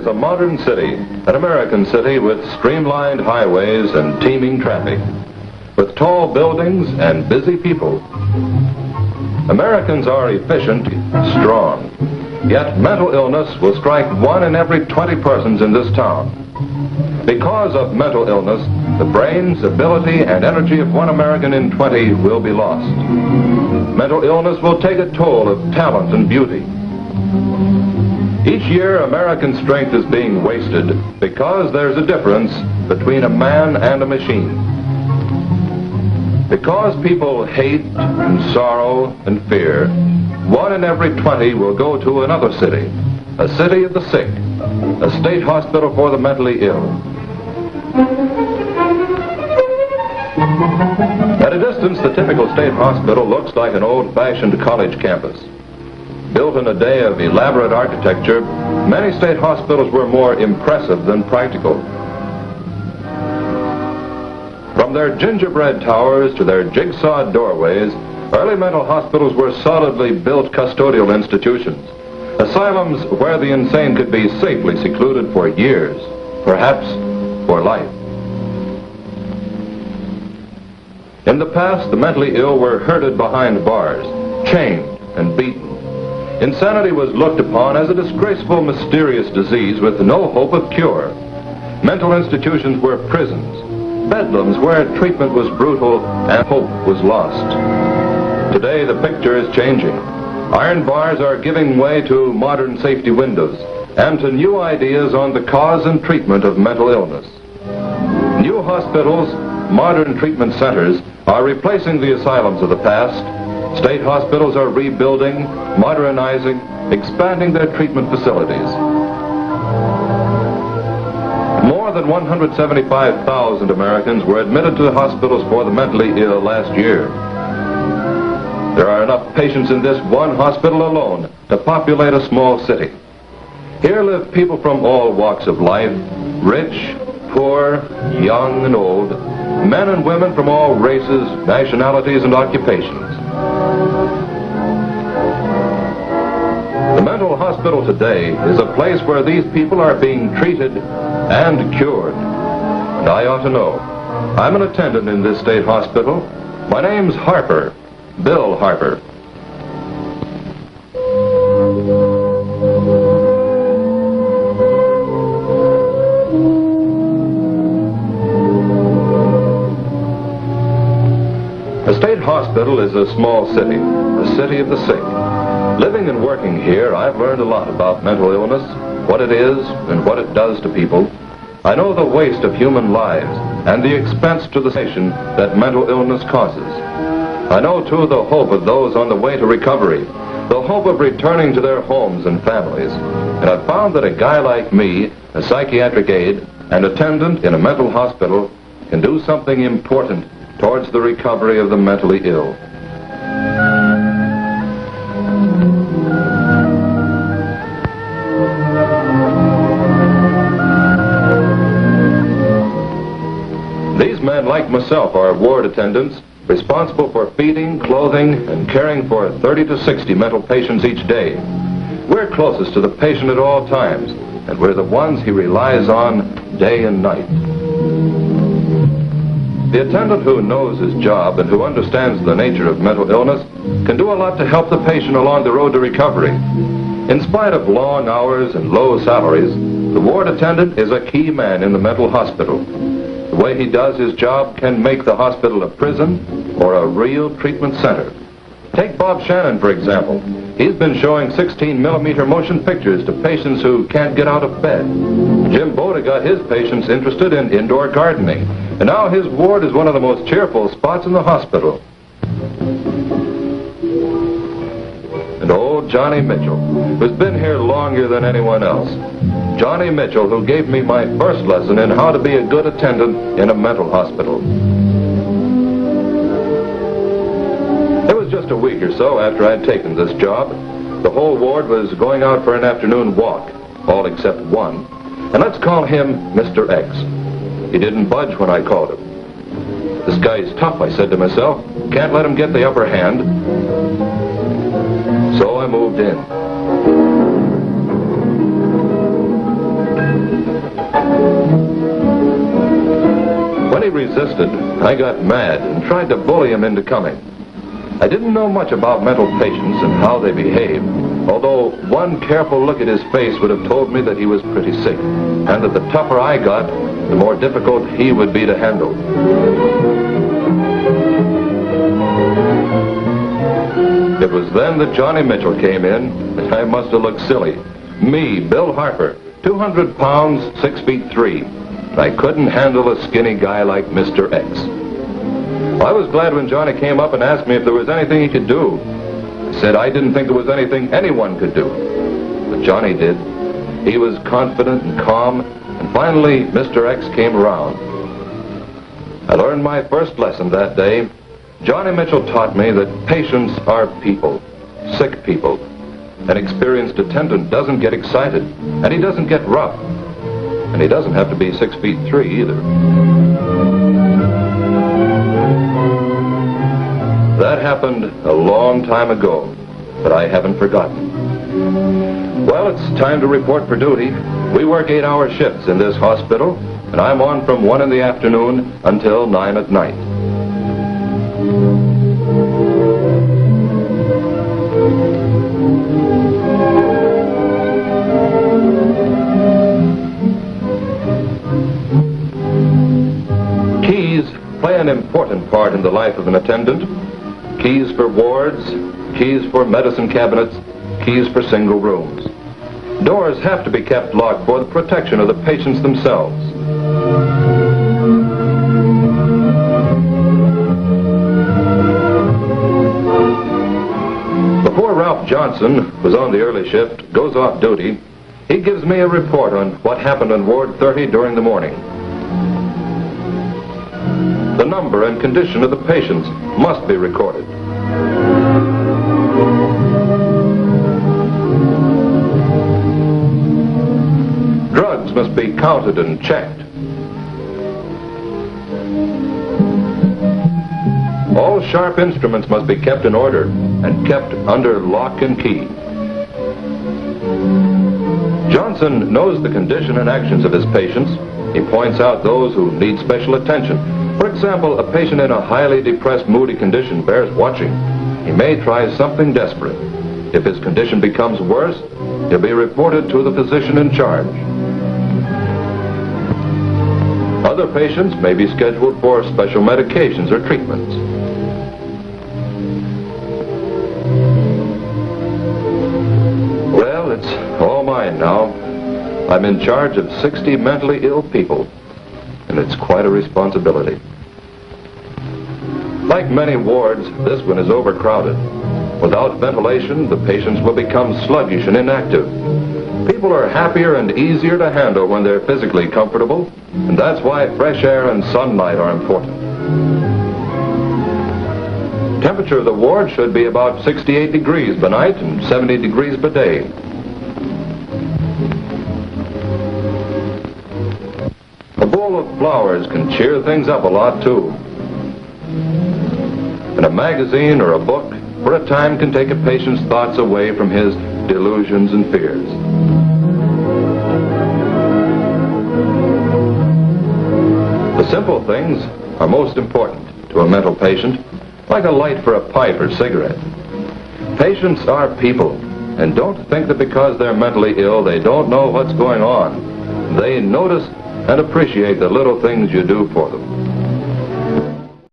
a modern city, an American city with streamlined highways and teeming traffic, with tall buildings and busy people. Americans are efficient, strong, yet mental illness will strike 1 in every 20 persons in this town. Because of mental illness, the brains, ability, and energy of 1 American in 20 will be lost. Mental illness will take a toll of talent and beauty. Each year, American strength is being wasted because there's a difference between a man and a machine. Because people hate and sorrow and fear, 1 in every 20 will go to another city, a city of the sick, a state hospital for the mentally ill. At a distance, the typical state hospital looks like an old-fashioned college campus. Built in a day of elaborate architecture, many state hospitals were more impressive than practical. From their gingerbread towers to their jigsaw doorways, early mental hospitals were solidly built custodial institutions, asylums where the insane could be safely secluded for years, perhaps for life. In the past, the mentally ill were herded behind bars, chained and beaten. Insanity was looked upon as a disgraceful, mysterious disease with no hope of cure. Mental institutions were prisons, bedlams where treatment was brutal and hope was lost. Today, the picture is changing. Iron bars are giving way to modern safety windows and to new ideas on the cause and treatment of mental illness. New hospitals, modern treatment centers, are replacing the asylums of the past. State hospitals are rebuilding, modernizing, expanding their treatment facilities. More than 175,000 Americans were admitted to the hospitals for the mentally ill last year. There are enough patients in this one hospital alone to populate a small city. Here live people from all walks of life, rich, poor, young and old, men and women from all races, nationalities, and occupations. The mental hospital today is a place where these people are being treated and cured. And I ought to know. I'm an attendant in this state hospital. My name's Harper, Bill Harper. A state hospital is a small city, a city of the sick. Living and working here, I've learned a lot about mental illness, what it is and what it does to people. I know the waste of human lives and the expense to the nation that mental illness causes. I know, too, the hope of those on the way to recovery, the hope of returning to their homes and families. And I've found that a guy like me, a psychiatric aide, and attendant in a mental hospital, can do something important towards the recovery of the mentally ill. These men, like myself, are ward attendants, responsible for feeding, clothing, and caring for 30 to 60 mental patients each day. We're closest to the patient at all times, and we're the ones he relies on day and night. The attendant who knows his job and who understands the nature of mental illness can do a lot to help the patient along the road to recovery. In spite of long hours and low salaries, the ward attendant is a key man in the mental hospital. The way he does his job can make the hospital a prison or a real treatment center. Take Bob Shannon, for example. He's been showing 16mm motion pictures to patients who can't get out of bed. Jim Boda got his patients interested in indoor gardening, and now his ward is one of the most cheerful spots in the hospital. And old Johnny Mitchell, who's been here longer than anyone else. Johnny Mitchell, who gave me my first lesson in how to be a good attendant in a mental hospital. It was just a week or so after I'd taken this job. The whole ward was going out for an afternoon walk, all except one. And let's call him Mr. X. He didn't budge when I called him. This guy's tough, I said to myself. Can't let him get the upper hand. So I moved in. resisted, I got mad and tried to bully him into coming. I didn't know much about mental patients and how they behave, although one careful look at his face would have told me that he was pretty sick, and that the tougher I got, the more difficult he would be to handle. It was then that Johnny Mitchell came in, and I must have looked silly. Me, Bill Harper, 200 pounds, 6 feet 3. I couldn't handle a skinny guy like Mr. X. I was glad when Johnny came up and asked me if there was anything he could do. I said I didn't think there was anything anyone could do. But Johnny did. He was confident and calm, and finally Mr. X came around. I learned my first lesson that day. Johnny Mitchell taught me that patients are people, sick people. An experienced attendant doesn't get excited, and he doesn't get rough. And he doesn't have to be 6 feet 3 either. That happened a long time ago, but I haven't forgotten. Well, it's time to report for duty. We work 8-hour shifts in this hospital, and I'm on from 1 in the afternoon until 9 at night. Keys play an important part in the life of an attendant. Keys for wards, keys for medicine cabinets, keys for single rooms. Doors have to be kept locked for the protection of the patients themselves. Before Ralph Johnson, who's on the early shift, goes off duty, he gives me a report on what happened on Ward 30 during the morning. The number and condition of the patients must be recorded. Drugs must be counted and checked. All sharp instruments must be kept in order and kept under lock and key. Johnson knows the condition and actions of his patients. He points out those who need special attention. For example, a patient in a highly depressed, moody condition bears watching. He may try something desperate. If his condition becomes worse, he'll be reported to the physician in charge. Other patients may be scheduled for special medications or treatments. Well, it's all mine now. I'm in charge of 60 mentally ill people, and it's quite a responsibility. Like many wards, this one is overcrowded. Without ventilation, the patients will become sluggish and inactive. People are happier and easier to handle when they're physically comfortable, and that's why fresh air and sunlight are important. Temperature of the ward should be about 68 degrees by night and 70 degrees by day. A bowl of flowers can cheer things up a lot, too. And a magazine or a book, for a time, can take a patient's thoughts away from his delusions and fears. The simple things are most important to a mental patient, like a light for a pipe or cigarette. Patients are people, and don't think that because they're mentally ill, they don't know what's going on. They notice and appreciate the little things you do for them.